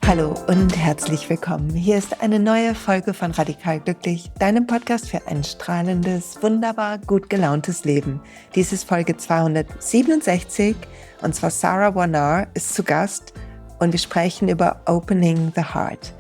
Hallo und herzlich willkommen. Hier ist eine neue Folge von Radikal Glücklich, deinem Podcast für ein strahlendes, wunderbar gut gelauntes Leben. Dies ist Folge 267 und zwar Sarah Warnaar ist zu Gast und wir sprechen über Opening the Heart.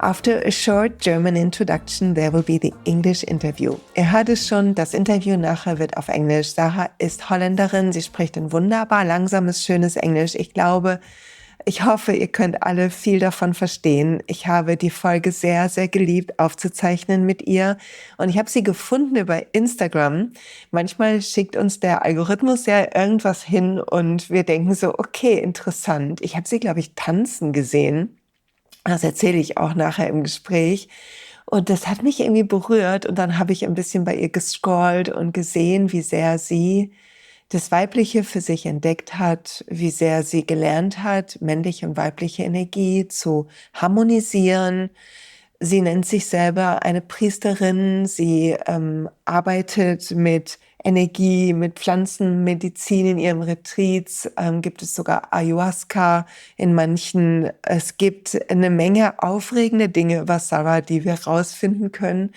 After a short German introduction, there will be the English interview. Ihr hört es schon, das Interview nachher wird auf Englisch. Sarah ist Holländerin, sie spricht ein wunderbar langsames, schönes Englisch. Ich hoffe, ihr könnt alle viel davon verstehen. Ich habe die Folge sehr, sehr geliebt aufzuzeichnen mit ihr und ich habe sie gefunden über Instagram. Manchmal schickt uns der Algorithmus ja irgendwas hin und wir denken so, okay, interessant. Ich habe sie, glaube ich, tanzen gesehen. Das erzähle ich auch nachher im Gespräch. Und das hat mich irgendwie berührt und dann habe ich ein bisschen bei ihr gescrollt und gesehen, wie sehr sie das Weibliche für sich entdeckt hat, wie sehr sie gelernt hat, männliche und weibliche Energie zu harmonisieren. Sie nennt sich selber eine Priesterin. Sie arbeitet mit Energie, mit Pflanzenmedizin in ihren Retreats. Gibt es sogar Ayahuasca in manchen. Es gibt eine Menge aufregende Dinge über Sarah, die wir rausfinden können.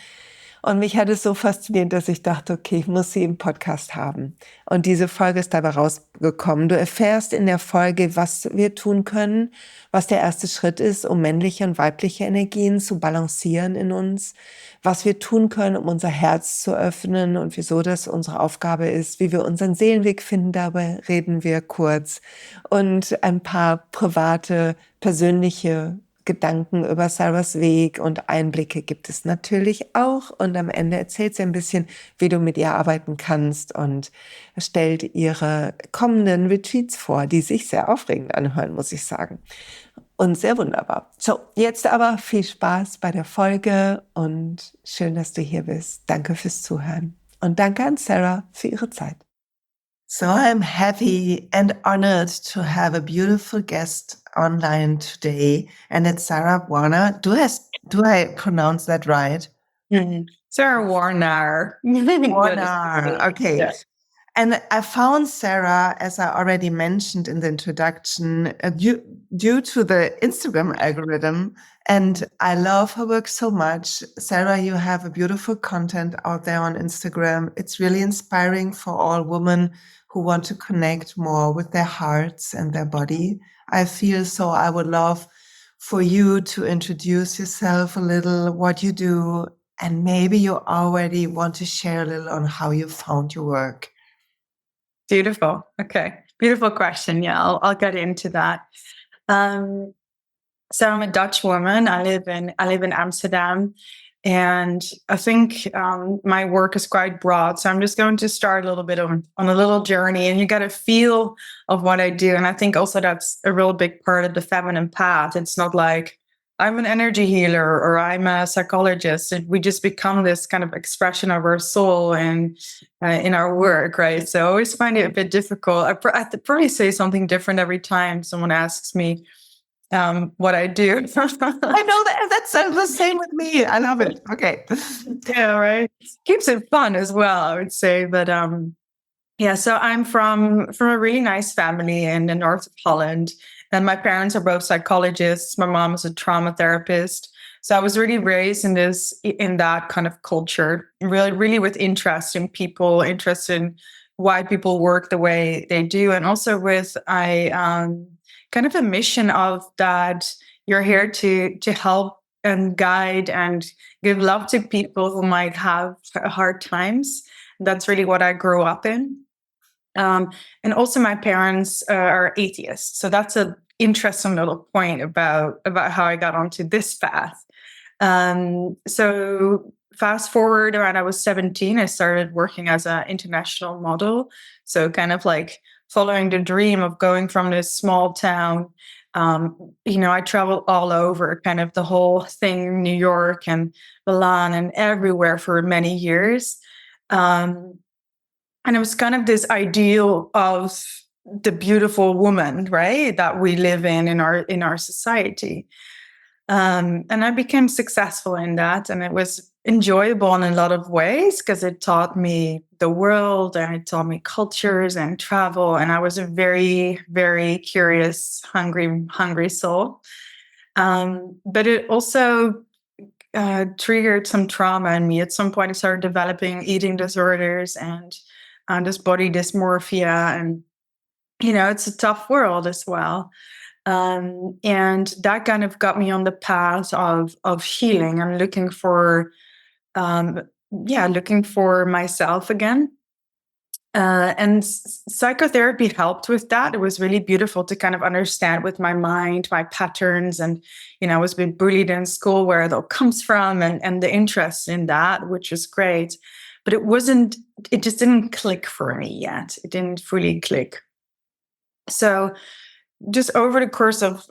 Und mich hat es so fasziniert, dass ich dachte, okay, ich muss sie im Podcast haben. Und diese Folge ist dabei rausgekommen. Du erfährst in der Folge, was wir tun können, was der erste Schritt ist, um männliche und weibliche Energien zu balancieren in uns, was wir tun können, um unser Herz zu öffnen und wieso das unsere Aufgabe ist, wie wir unseren Seelenweg finden, dabei reden wir kurz. Und ein paar private, persönliche Gedanken über Sarahs Weg und Einblicke gibt es natürlich auch. Und am Ende erzählt sie ein bisschen, wie du mit ihr arbeiten kannst und stellt ihre kommenden Retreats vor, die sich sehr aufregend anhören, muss ich sagen. Und sehr wunderbar. So, jetzt aber viel Spaß bei der Folge und schön, dass du hier bist. Danke fürs Zuhören. Und danke an Sarah für ihre Zeit. So I'm happy and honored to have a beautiful guest online today, and it's Sarah Warnaar. Do I pronounce that right? Sarah Warnaar. Warnaar, okay. Yeah. And I found Sarah, as I already mentioned in the introduction, due to the Instagram algorithm, and I love her work so much. Sarah, you have a beautiful content out there on Instagram. It's really inspiring for all women who want to connect more with their hearts and their body. I feel so I would love for you to introduce yourself a little, what you do, and maybe you already want to share a little on how you found your work. Beautiful. Okay. Beautiful question. Yeah, I'll get into that. So I'm a Dutch woman. I live in Amsterdam, and I think my work is quite broad. So I'm just going to start a little bit on a little journey, and you get a feel of what I do. And I think also that's a real big part of the feminine path. It's not like I'm an energy healer or I'm a psychologist. We just become this kind of expression of our soul and in our work, right? So I always find it a bit difficult. I probably say something different every time someone asks me what I do. I know that's the same with me. I love it. Okay. Yeah, right. Keeps it fun as well, I would say. But yeah, so I'm from a really nice family in the north of Holland. And my parents are both psychologists. My mom is a trauma therapist. So I was really raised in that kind of culture, really with interest in people, interest in why people work the way they do. And also with kind of a mission of that you're here to help and guide and give love to people who might have hard times. That's really what I grew up in. And also my parents are atheists. So that's an interesting little point about how I got onto this path. So fast forward, around I was 17, I started working as an international model. So kind of like following the dream of going from this small town. I traveled all over, kind of the whole thing, New York and Milan and everywhere for many years. And it was kind of this ideal of the beautiful woman, right, that we live in our society. And I became successful in that. And it was enjoyable in a lot of ways because it taught me the world and it taught me cultures and travel. And I was a very, very curious, hungry soul. But it also triggered some trauma in me. At some point, I started developing eating disorders and this body dysmorphia. And, it's a tough world as well. And that kind of got me on the path of healing and looking for myself again. And psychotherapy helped with that. It was really beautiful to kind of understand with my mind, my patterns, and I was being bullied in school, where it all comes from, and the interest in that, which was great. But it just didn't click for me yet. It didn't fully click. So just over the course of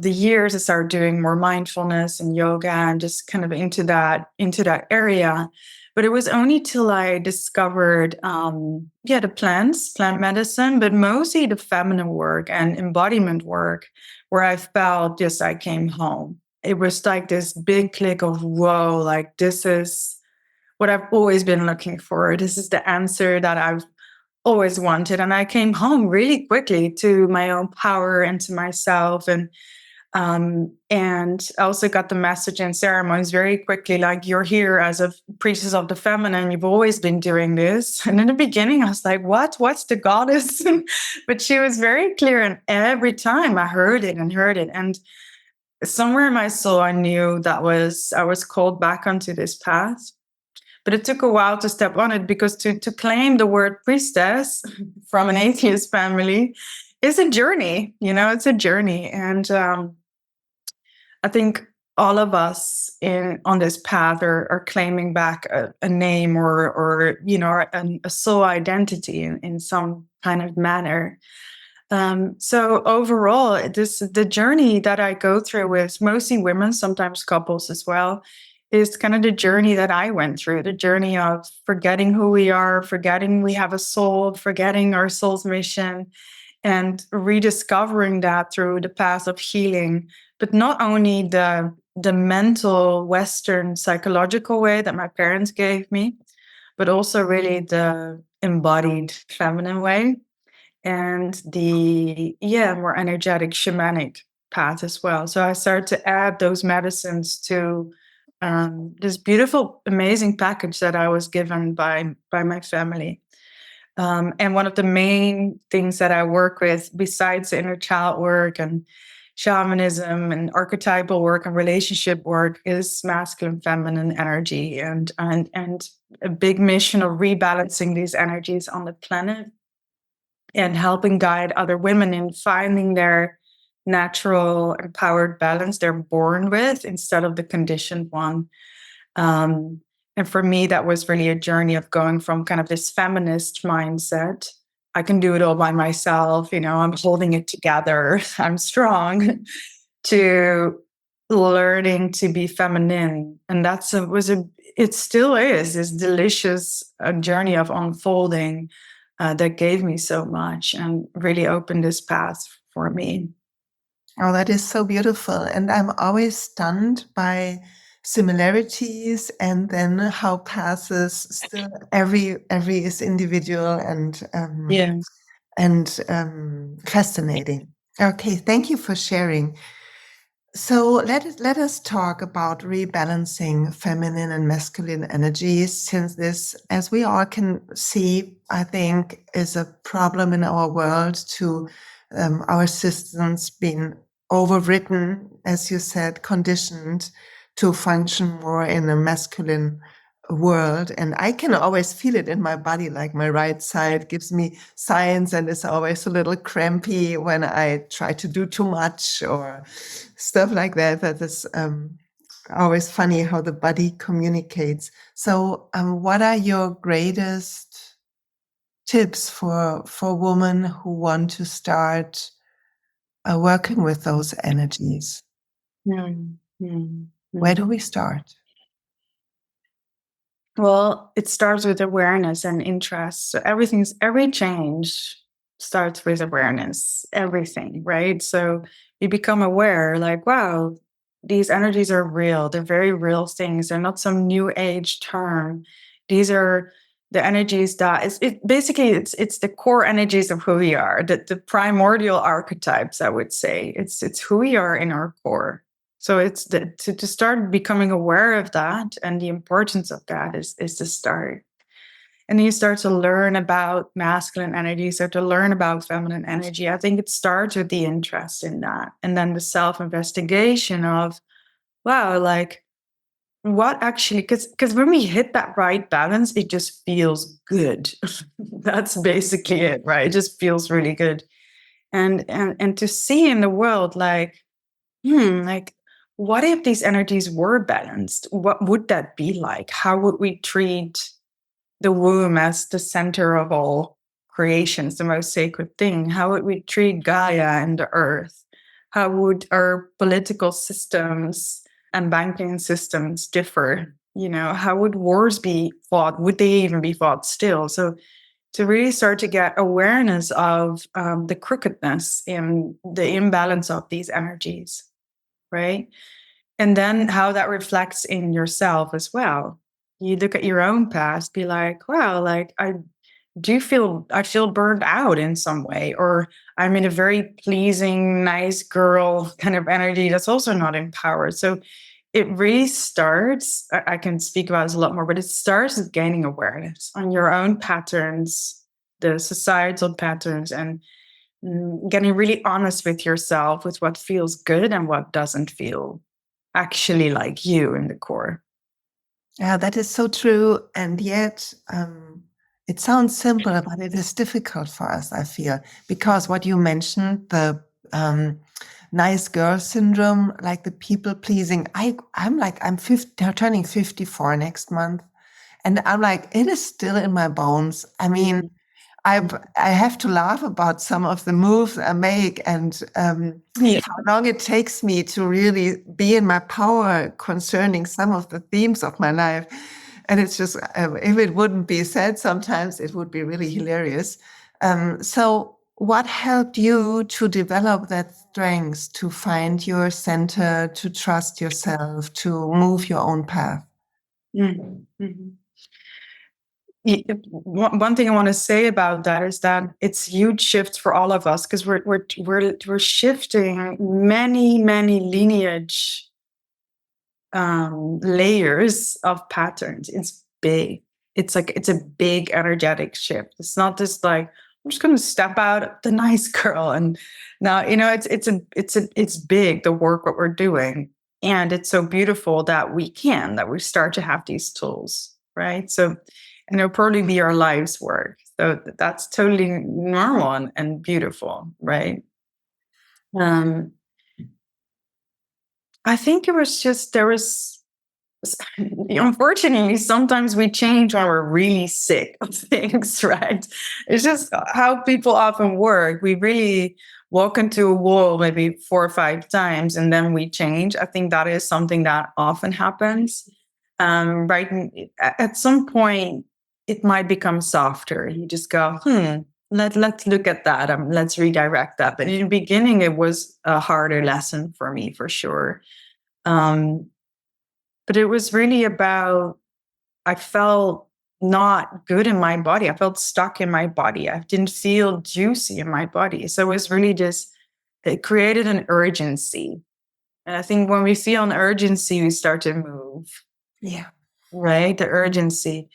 the years, I started doing more mindfulness and yoga and just kind of into that area. But it was only till I discovered, the plant medicine, but mostly the feminine work and embodiment work, where I felt just I came home. It was like this big click of, whoa, like this is what I've always been looking for. This is the answer that I've always wanted. And I came home really quickly to my own power and to myself. And I also got the message in ceremonies very quickly, like, you're here as a priestess of the feminine. You've always been doing this. And in the beginning, I was like, what's the goddess? But she was very clear. And every time I heard it. And somewhere in my soul, I knew I was called back onto this path. But it took a while to step on it, because to claim the word priestess from an atheist family is a journey. It's a journey. And I think all of us on this path are claiming back a name or a soul identity in some kind of manner. So overall, the journey that I go through with mostly women, sometimes couples as well, is kind of the journey that I went through, the journey of forgetting who we are, forgetting we have a soul, forgetting our soul's mission, and rediscovering that through the path of healing. But not only the mental Western psychological way that my parents gave me, but also really the embodied feminine way and the more energetic shamanic path as well. So I started to add those medicines to this beautiful, amazing package that I was given by my family. And one of the main things that I work with, besides the inner child work and shamanism and archetypal work and relationship work, is masculine, feminine energy, and a big mission of rebalancing these energies on the planet and helping guide other women in finding their natural empowered balance they're born with instead of the conditioned one. And for me, that was really a journey of going from kind of this feminist mindset. I can do it all by myself. I'm holding it together. I'm strong, to learning to be feminine. And it still is this delicious journey of unfolding that gave me so much and really opened this path for me. Oh, that is so beautiful. And I'm always stunned by similarities, and then how passes still every is individual and fascinating. Okay, thank you for sharing. So let us talk about rebalancing feminine and masculine energies, since this, as we all can see, I think, is a problem in our world, to our systems being overwritten, as you said, conditioned to function more in a masculine world. And I can always feel it in my body, like my right side gives me signs and is always a little crampy when I try to do too much or stuff like that. That is always funny how the body communicates. So what are your greatest tips for women who want to start working with those energies? Where do we start? Well, it starts with awareness and interest. So every change starts with awareness, everything, right? So you become aware, like, wow, these energies are real. They're very real things. They're not some new age term. These are the energies that it's the core energies of who we are, the primordial archetypes, I would say. It's who we are in our core. So it's to start becoming aware of that, and the importance of that is the start. And then you start to learn about masculine energy, start to learn about feminine energy. I think it starts with the interest in that. And then the self-investigation of, wow, like what actually, because when we hit that right balance, it just feels good. That's basically it, right? It just feels really good. And to see in the world, like, like, what if these energies were balanced? What would that be like? How would we treat the womb as the center of all creations, the most sacred thing? How would we treat Gaia and the earth? How would our political systems and banking systems differ? How would wars be fought? Would they even be fought still? So to really start to get awareness of the crookedness and the imbalance of these energies, right? And then how that reflects in yourself as well. You look at your own past, be like, wow, like I feel burned out in some way, or I'm in a very pleasing, nice girl kind of energy that's also not empowered. So it really starts, I can speak about this a lot more, but it starts with gaining awareness on your own patterns, the societal patterns, and getting really honest with yourself with what feels good and what doesn't feel actually like you in the core. Yeah, that is so true. And yet, it sounds simple, but it is difficult for us, I feel, because what you mentioned, the nice girl syndrome, like the people pleasing, I'm turning 54 next month. And I'm like, it is still in my bones. I mean, I have to laugh about some of the moves I make and how long it takes me to really be in my power concerning some of the themes of my life. And it's just, if it wouldn't be said sometimes, it would be really hilarious. So what helped you to develop that strength, to find your center, to trust yourself, to move your own path? Mm-hmm. One thing I want to say about that is that it's huge shifts for all of us, because we're shifting many lineage layers of patterns. It's big. It's a big energetic shift. It's not just like I'm just going to step out the nice girl, and now it's big, the work what we're doing, and it's so beautiful that we start to have these tools, right? So. And it'll probably be our life's work. So that's totally normal and beautiful, right? I think unfortunately, sometimes we change when we're really sick of things, right? It's just how people often work. We really walk into a wall maybe 4 or 5 times and then we change. I think that is something that often happens. Right. At some point, it might become softer. You just go, let's look at that. Let's redirect that. But in the beginning, it was a harder lesson for me, for sure. But it was really about, I felt not good in my body. I felt stuck in my body. I didn't feel juicy in my body. So it was really it created an urgency. And I think when we feel an urgency, we start to move. Yeah. Right? The urgency.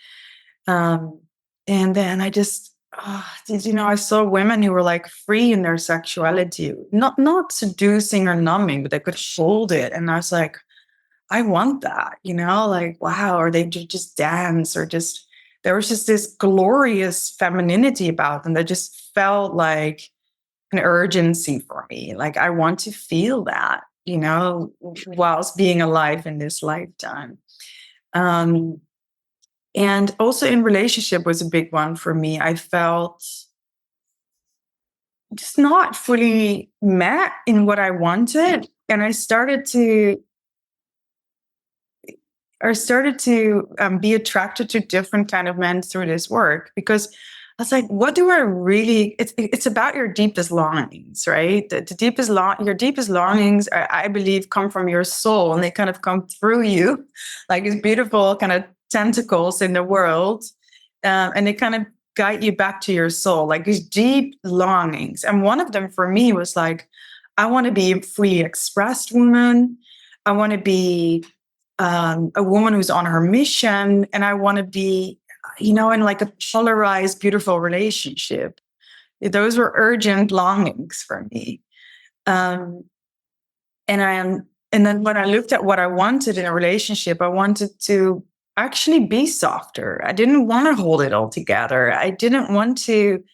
And then I just, I saw women who were like free in their sexuality, not seducing or numbing, but they could hold it. And I was like, I want that, like, wow. Or they just dance, or there was just this glorious femininity about them that just felt like an urgency for me. Like, I want to feel that, whilst being alive in this lifetime. And also in relationship was a big one for me. I felt just not fully met in what I wanted. And I started to be attracted to different kind of men through this work, because was like, what do I really, it's about your deepest longings, right? The deepest your deepest longings, I believe, come from your soul, and they kind of come through you like these beautiful kind of tentacles in the world. And they kind of guide you back to your soul, like these deep longings. And one of them for me was like, I want to be a free expressed woman. I want to be a woman who's on her mission, and I want to be, in like a polarized, beautiful relationship. Those were urgent longings for me. And then when I looked at what I wanted in a relationship, I wanted to actually be softer. I didn't want to hold it all together. I didn't want to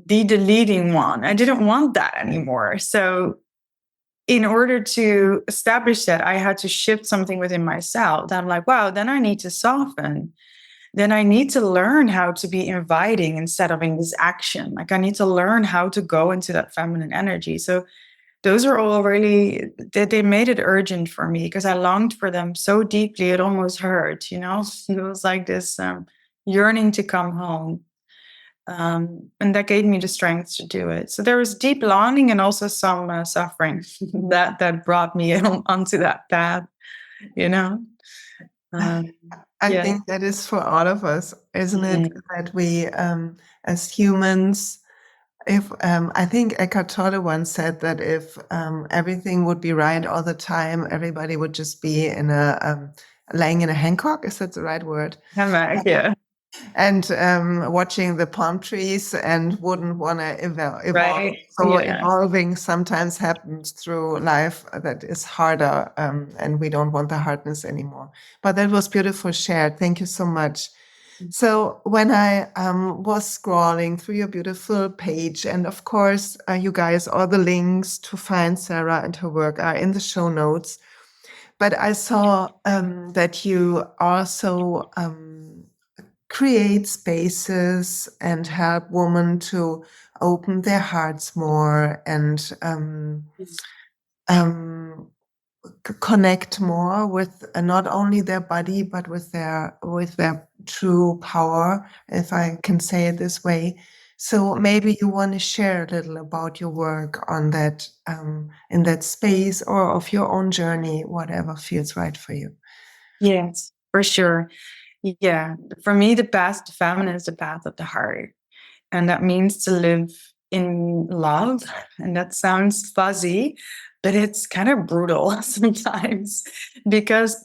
be the leading one. I didn't want that anymore. So in order to establish that, I had to shift something within myself. That I'm like, wow, then I need to soften. Then I need to learn how to be inviting instead of in this action. Like I need to learn how to go into that feminine energy. So those are all really, they made it urgent for me because I longed for them so deeply. It almost hurt, It was like this yearning to come home. And that gave me the strength to do it. So there was deep longing and also some suffering that brought me onto that path, I think that is for all of us, isn't it? That we, as humans, if I think Eckhart Tolle once said that if everything would be right all the time, everybody would just be in laying in a Hancock. Is that the right word? Yeah. And watching the palm trees and wouldn't want to evolve. Right. So evolving sometimes happens through life that is harder, and we don't want the hardness anymore. But that was beautiful shared. Thank you so much. So when I was scrolling through your beautiful page, and of course, you guys, all the links to find Sarah and her work are in the show notes. But I saw that you also create spaces and help women to open their hearts more and connect more with not only their body but with their true power, if I can say it this way. So maybe you want to share a little about your work on that, in that space, or of your own journey, whatever feels right for you. Yes, for sure. Yeah, for me, the path to feminine is the path of the heart. And that means to live in love. And that sounds fuzzy, but it's kind of brutal sometimes because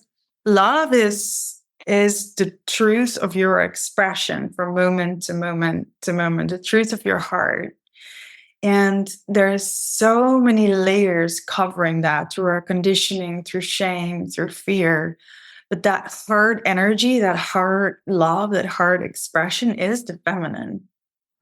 love is the truth of your expression from moment to moment to moment, the truth of your heart. And there's so many layers covering that through our conditioning, through shame, through fear. But that heart energy, that heart love, that heart expression is the feminine,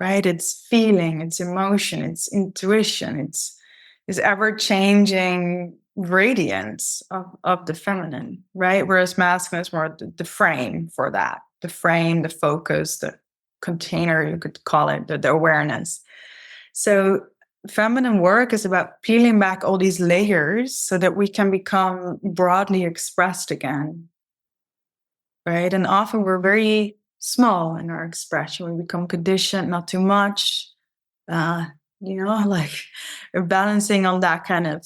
right? It's feeling, it's emotion, it's intuition, it's this ever-changing radiance of the feminine, right? Whereas masculine is more the frame for that, the frame, the focus, the container, you could call it, the awareness. So feminine work is about peeling back all these layers so that we can become broadly expressed again, right? And often we're very small in our expression. We become conditioned, not too much. Like we're balancing on that kind of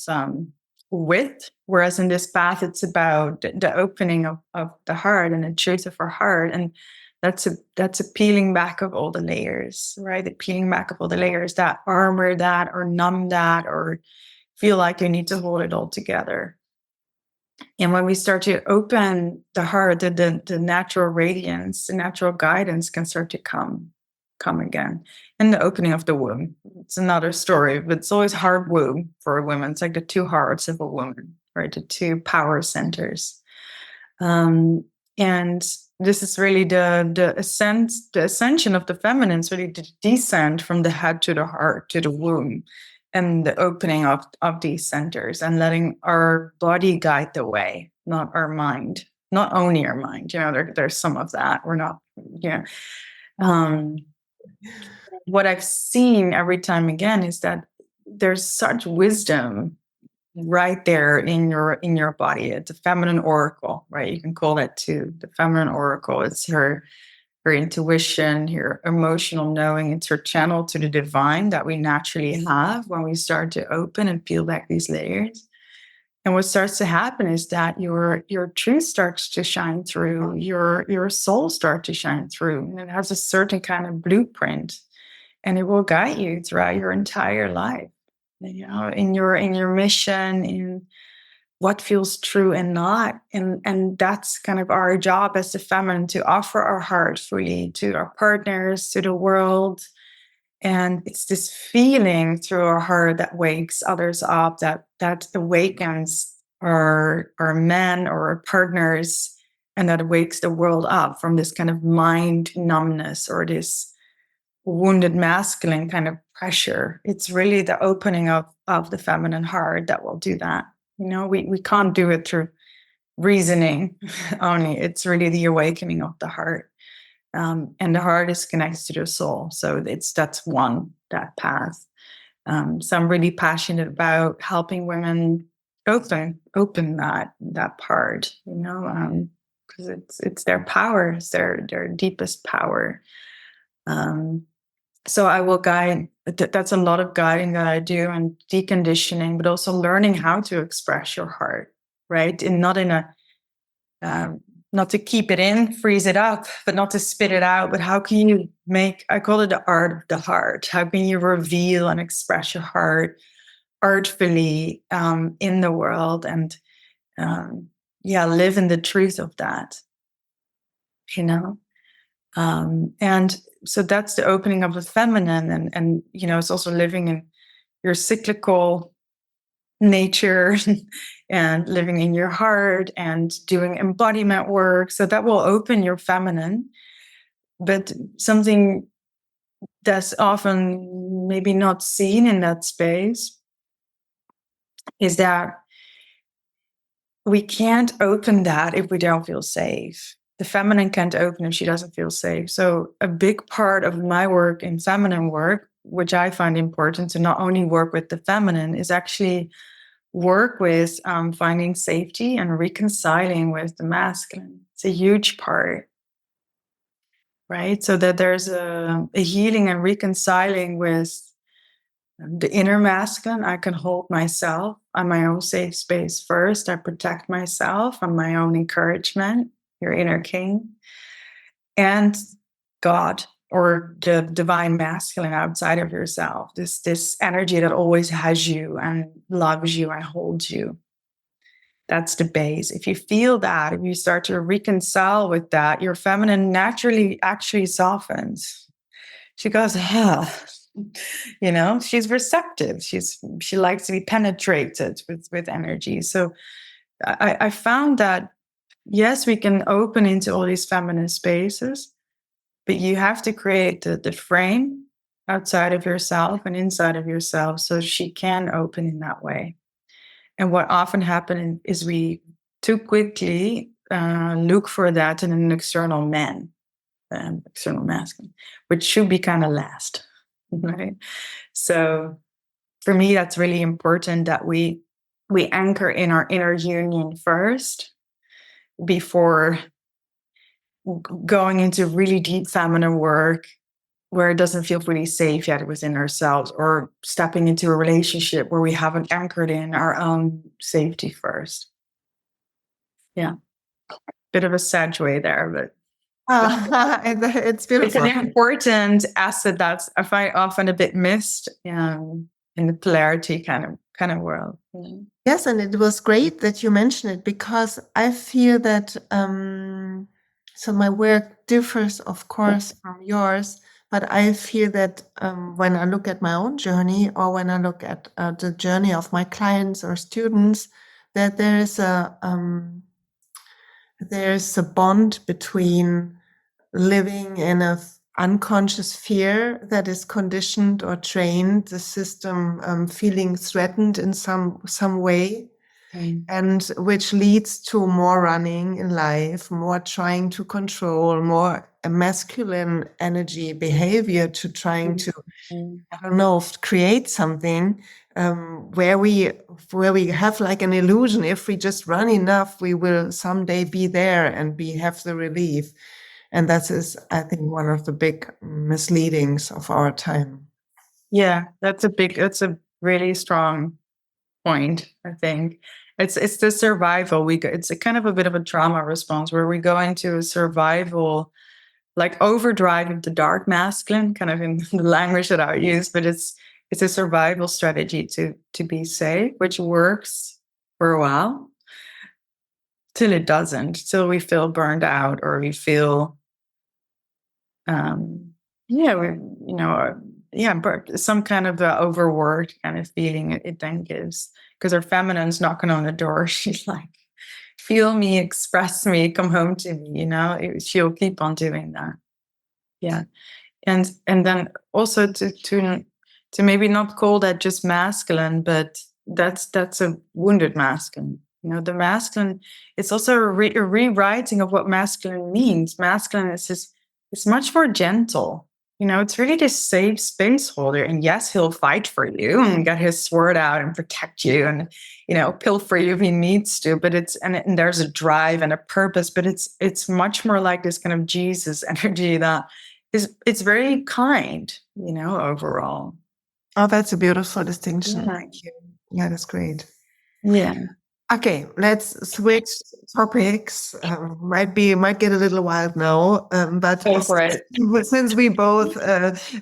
width. Whereas in this path, it's about the opening of the heart and the truth of our heart. And that's a peeling back of all the layers, right? The peeling back of all the layers that armor that or numb that or feel like you need to hold it all together. And when we start to open the heart, the natural radiance, the natural guidance can start to come again. And the opening of the womb. It's another story, but it's always hard womb for a woman. It's like the two hearts of a woman, right? The two power centers. And this is really the ascension of the feminine. It's really the descent from the head to the heart to the womb. And the opening of these centers and letting our body guide the way, not our mind, not only our mind. There's some of that. We're not, what I've seen every time again is that there's such wisdom right there in your body. It's a feminine oracle, right? You can call it too. The feminine oracle. It's her her intuition, her emotional knowing. It's her channel to the divine that we naturally have when we start to open and peel back these layers. And what starts to happen is that your truth starts to shine through, your soul starts to shine through, and it has a certain kind of blueprint, and it will guide you throughout your entire life. In your mission, in what feels true and not, and that's kind of our job as the feminine, to offer our heart fully to our partners, to the world. And it's this feeling through our heart that wakes others up, that awakens our men or our partners, and that wakes the world up from this kind of mind numbness or this wounded masculine kind of pressure. It's really the opening of the feminine heart that will do that. We can't do it through reasoning only. It's really the awakening of the heart. And the heart is connected to the soul. So that's that path. So I'm really passionate about helping women open that part, because it's their power, it's their deepest power. So I will guide. That's a lot of guiding that I do, and deconditioning, but also learning how to express your heart, right? And not in a not to keep it in, freeze it up, but not to spit it out. But how can you I call it the art of the heart. How can you reveal and express your heart artfully in the world, and live in the truth of that, and so that's the opening of the feminine, and it's also living in your cyclical nature and living in your heart and doing embodiment work. So that will open your feminine. But something that's often maybe not seen in that space is that we can't open that if we don't feel safe. The feminine can't open if she doesn't feel safe. So a big part of my work in feminine work, which I find important to not only work with the feminine, is actually work with finding safety and reconciling with the masculine. It's a huge part, right? So that there's a healing and reconciling with the inner masculine. I can hold myself. I'm my own safe space first. I protect myself. I'm my own encouragement, your inner king. And God, or the divine masculine outside of yourself, this energy that always has you and loves you and holds you. That's the base. If you feel that, if you start to reconcile with that, your feminine naturally actually softens. She goes, she's receptive. She likes to be penetrated with energy. So I found that, yes, we can open into all these feminine spaces, but you have to create the frame outside of yourself and inside of yourself so she can open in that way. And what often happens is we too quickly look for that in an external man, external masculine, which should be kind of last, right? So for me, that's really important that we anchor in our inner union first before going into really deep feminine work where it doesn't feel really safe yet within ourselves, or stepping into a relationship where we haven't anchored in our own safety first. Yeah. Bit of a segue there, but it's beautiful. It's an important asset that's I find often a bit missed in the polarity kind of world. Yes, and it was great that you mentioned it, because I feel that so my work differs, of course, from yours, but I feel that when I look at my own journey, or when I look at the journey of my clients or students, that there's a bond between living in a unconscious fear that is conditioned or trained, the system feeling threatened in some way, and which leads to more running in life, more trying to control, more a masculine energy behavior to trying to, I don't know, create something where we have like an illusion. If we just run enough, we will someday be there and have the relief. And that is, I think, one of the big misleadings of our time. Yeah, that's a really strong point, I think. It's the survival. It's a kind of a bit of a trauma response where we go into a survival, like overdrive of the dark masculine, kind of in the language that I use, but it's a survival strategy to be safe, which works for a while, till it doesn't, till we feel burned out or we feel yeah, we but some kind of overworked kind of feeling it then gives, because our feminine's knocking on the door. She's like, feel me, express me, come home to me. She'll keep on doing that. Yeah, and then also to maybe not call that just masculine, but that's a wounded masculine. The masculine. It's also a rewriting of what masculine means. Masculine is just, it's much more gentle. It's really this safe space holder. And yes, he'll fight for you and get his sword out and protect you and, pilfer you if he needs to. But and there's a drive and a purpose, but it's much more like this kind of Jesus energy that it's very kind, overall. Oh, that's a beautiful distinction. Yeah. Thank you. Yeah, that's great. Yeah. Okay, let's switch topics. Might get a little wild now, but Go for it. since we both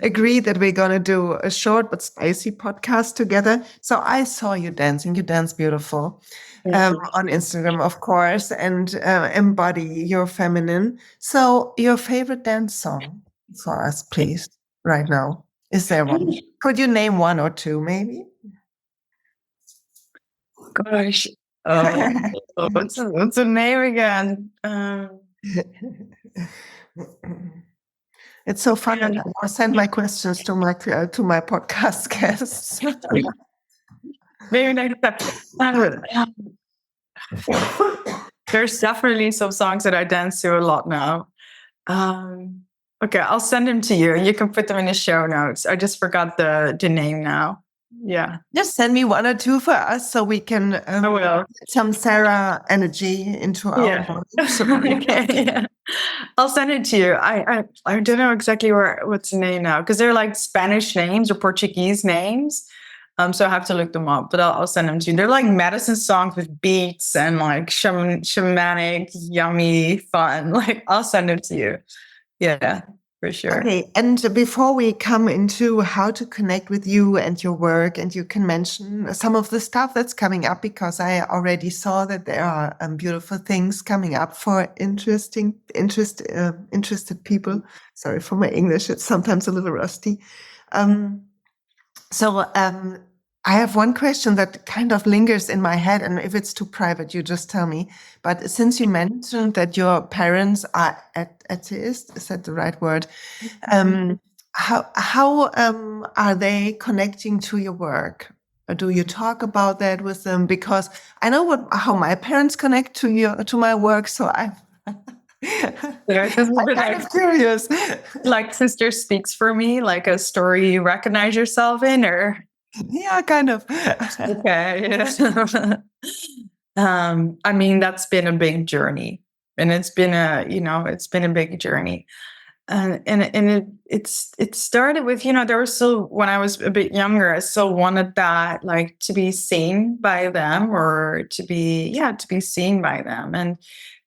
agreed that we're gonna do a short but spicy podcast together, so I saw you dancing. You dance beautiful on Instagram, of course, and embody your feminine. So, your favorite dance song for us, please, right now. Is there one? Could you name one or two, maybe? Gosh. What's the name again? It's so fun. And I send my questions to my podcast guests. Maybe next time. There's definitely some songs that I dance to a lot now. Okay, I'll send them to you and you can put them in the show notes. I just forgot the name now. Yeah. Just send me one or two for us so we can put some Sarah energy into our voice. Okay, yeah. I'll send it to you. I don't know exactly what's the name now, because they're like Spanish names or Portuguese names. So I have to look them up, but I'll send them to you. They're like medicine songs with beats and like shamanic, yummy fun. Like, I'll send them to you. Yeah, for sure. Okay, and before we come into how to connect with you and your work, and you can mention some of the stuff that's coming up, because I already saw that there are beautiful things coming up for interested people. Sorry for my English; it's sometimes a little rusty. I have one question that kind of lingers in my head, and if it's too private, you just tell me. But since you mentioned that your parents are atheist, is that the right word? How are they connecting to your work? Or do you talk about that with them? Because I know how my parents connect to my work, so I'm kind of curious. Like Sister Speaks for Me, like a story you recognize yourself in, or? Yeah, kind of. Okay. I mean, that's been a big journey, and it's been a big journey. And it started with, there was still, when I was a bit younger, I still wanted that, like, to be seen by them, or to be seen by them. And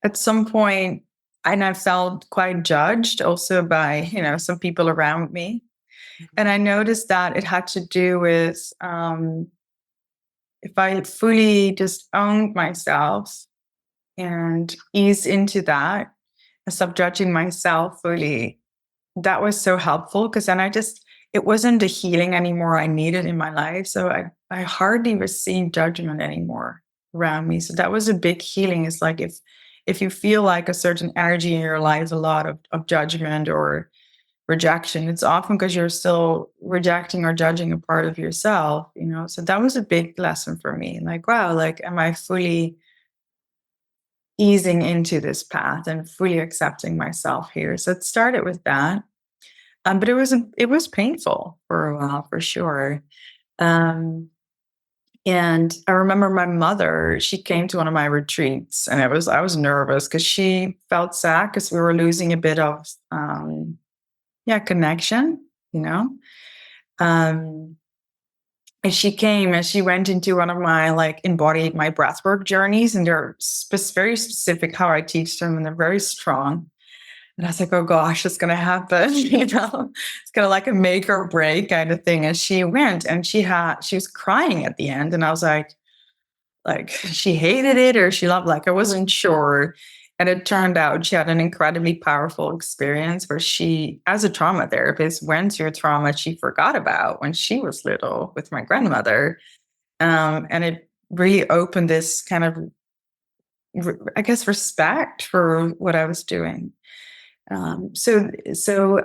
at some point, I felt quite judged also by, some people around me. And I noticed that it had to do with if I had fully just owned myself and eased into that and stopped judging myself fully, that was so helpful, because then it wasn't the healing anymore I needed in my life. So I hardly received judgment anymore around me. So that was a big healing. It's like if you feel like a certain energy in your life, a lot of judgment or rejection, it's often because you're still rejecting or judging a part of yourself, So that was a big lesson for me. Like, wow, like, am I fully easing into this path and fully accepting myself here? So it started with that. But it was painful for a while, for sure. And I remember my mother, she came to one of my retreats, and I was nervous because she felt sad because we were losing a bit of connection, you know. Um, and she came and she went into one of my embodied my breathwork journeys, and they're very specific how I teach them, and they're very strong. And I was like, oh gosh, it's gonna happen, it's gonna like a make or break kind of thing. And she went and she was crying at the end, and I was like she hated it or she loved, I wasn't sure. And it turned out she had an incredibly powerful experience where she, as a trauma therapist, went through a trauma she forgot about when she was little with my grandmother. And it really opened this kind of, I guess, respect for what I was doing. So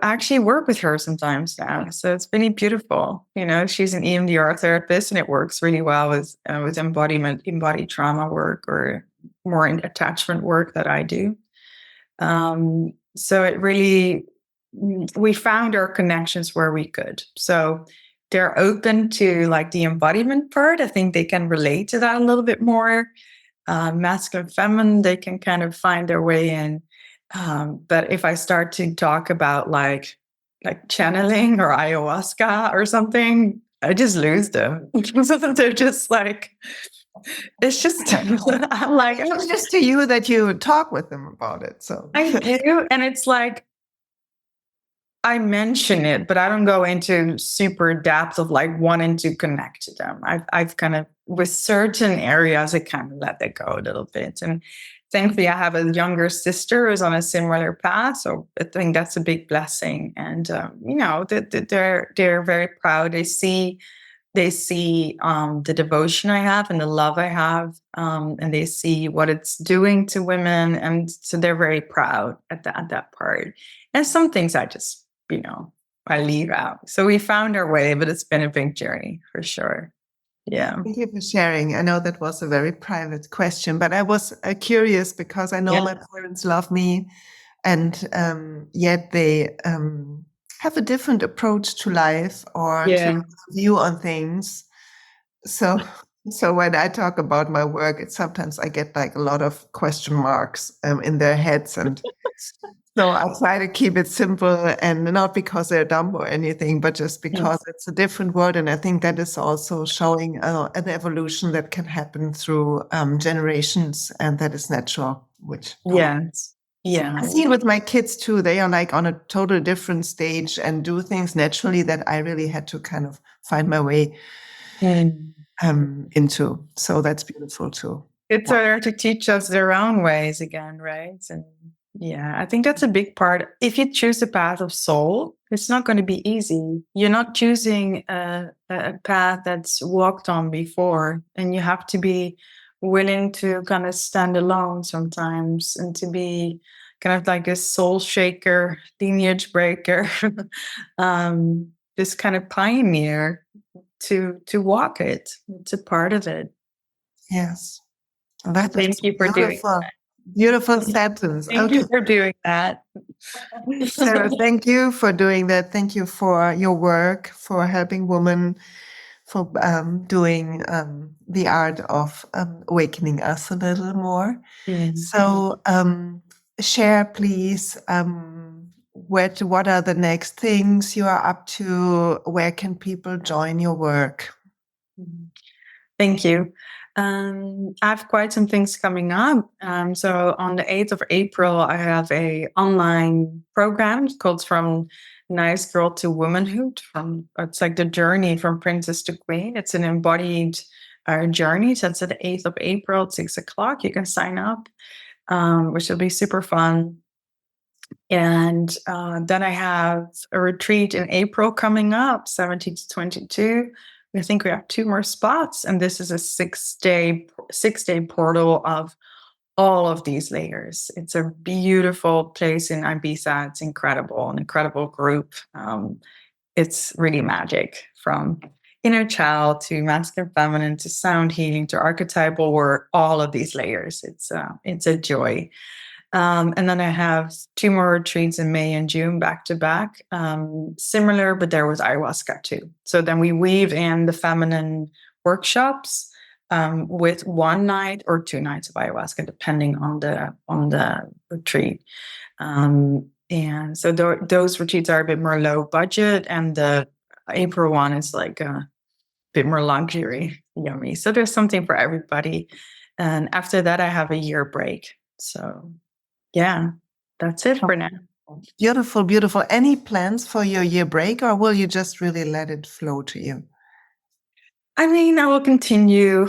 I actually work with her sometimes now. So it's really beautiful. She's an EMDR therapist, and it works really well with embodied trauma work, or more in attachment work that I do. So it really, we found our connections where we could. So they're open to the embodiment part. I think they can relate to that a little bit more. Masculine, feminine, they can kind of find their way in. But if I start to talk about like channeling or ayahuasca or something, I just lose them. They're just it's just, I'm like, It's just to you that you talk with them about it. So I do. And it's I mention it, but I don't go into super depth of wanting to connect to them. I've kind of, with certain areas, I kind of let that go a little bit. And thankfully, I have a younger sister who's on a similar path. So I think that's a big blessing. And, they're very proud. They see the devotion I have and the love I have, and they see what it's doing to women. And so they're very proud at that part. And some things I just, I leave out. So we found our way, but it's been a big journey for sure. Yeah. Thank you for sharing. I know that was a very private question, but I was curious because I know my parents love me, and yet they have a different approach to life or to view on things. So when I talk about my work, sometimes I get a lot of question marks in their heads, and so I try to keep it simple, and not because they're dumb or anything, but just because it's a different world. And I think that is also showing an evolution that can happen through generations, and that is natural. I see it with my kids too. They are on a total different stage and do things naturally that I really had to kind of find my way into. So that's beautiful too. It's there to teach us their own ways again, right? And I think that's a big part. If you choose the path of soul, it's not going to be easy. You're not choosing a path that's walked on before, and you have to be willing to kind of stand alone sometimes, and to be kind of like a soul shaker, lineage breaker, this kind of pioneer to walk it. It's a part of it. Yes. Thank you for doing that. Beautiful sentence. Thank you for doing that. Sarah, thank you for doing that. Thank you for your work, for helping women, for doing the art of awakening us a little more. So share, please, what are the next things you are up to? Where can people join your work? Thank you. I have quite some things coming up. So on the 8th of April, I have a online program called From Nice Girl to Womanhood. It's like the journey from princess to queen. It's an embodied journey. So it's at the 8th of April at 6:00. You can sign up, which will be super fun. And then I have a retreat in April coming up, 17 to 22. I think we have 2 more spots, and this is a 6-day portal of all of these layers. It's a beautiful place in Ibiza. It's incredible, an incredible group. It's really magic, from inner child to masculine, feminine, to sound healing, to archetypal work, all of these layers. It's a joy. And then I have 2 more retreats in May and June back to back. Similar, but there was ayahuasca too. So then we weave in the feminine workshops with 1 night or 2 nights of ayahuasca, depending on the retreat. And so those retreats are a bit more low budget, and the April one is like a bit more luxury, yummy. So there's something for everybody. And after that, I have a year break. So yeah, that's it for now. Beautiful, beautiful. Any plans for your year break, or will you just really let it flow to you? I mean, I will continue,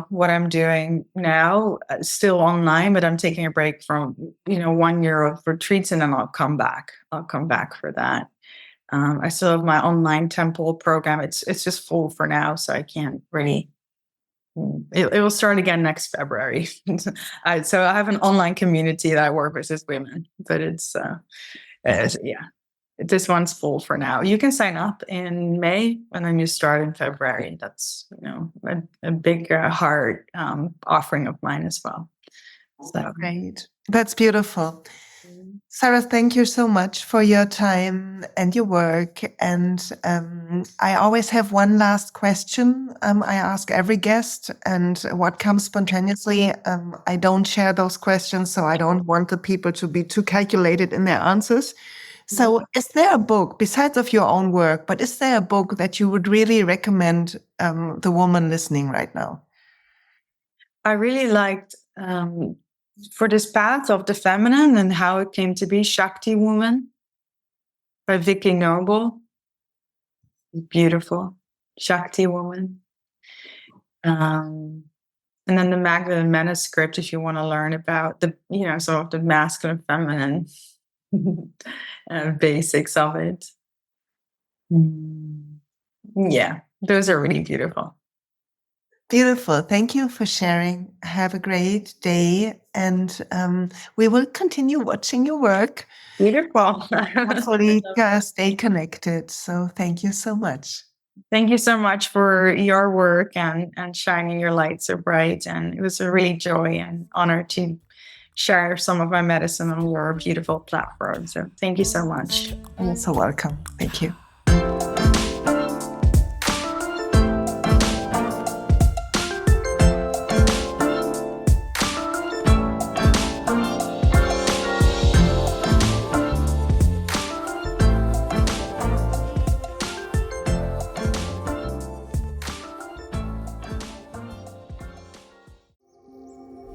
what I'm doing now, still online, but I'm taking a break from, 1 year of retreats, and then I'll come back. I'll come back for that. I still have my online temple program. It's just full for now, so I can't really. It will start again next February. So I have an online community that I work with as women, but it's this one's full for now. You can sign up in May, and then you start in February. That's a big heart offering of mine as well. So Great, that's beautiful. Sarah, thank you so much for your time and your work. And I always have one last question I ask every guest, and what comes spontaneously. I don't share those questions, so I don't want the people to be too calculated in their answers. So is there a book, besides of your own work, but is there a book that you would really recommend the woman listening right now? I really liked, for this path of the feminine and how it came to be, Shakti Woman by Vicky Noble. Beautiful. Shakti Woman. And then the Magdalene manuscript, if you want to learn about the, some of the masculine, feminine basics of it. Yeah, those are really beautiful. Beautiful. Thank you for sharing. Have a great day. And we will continue watching your work. Beautiful. Hopefully stay connected. So thank you so much. Thank you so much for your work and shining your light so bright. And it was a really joy and honor to share some of my medicine on your beautiful platform. So thank you so much. You're so welcome. Thank you.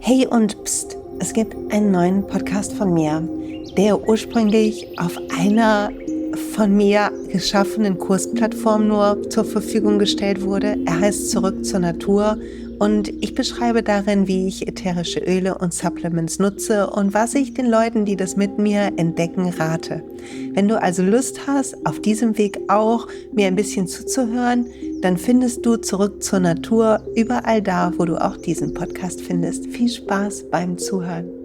Hey und pst, es gibt einen neuen Podcast von mir, der ursprünglich auf einer von mir geschaffenen Kursplattform nur zur Verfügung gestellt wurde. Er heißt Zurück zur Natur und ich beschreibe darin, wie ich ätherische Öle und Supplements nutze und was ich den Leuten, die das mit mir entdecken, rate. Wenn du also Lust hast, auf diesem Weg auch mir ein bisschen zuzuhören, dann findest du Zurück zur Natur überall da, wo du auch diesen Podcast findest. Viel Spaß beim Zuhören.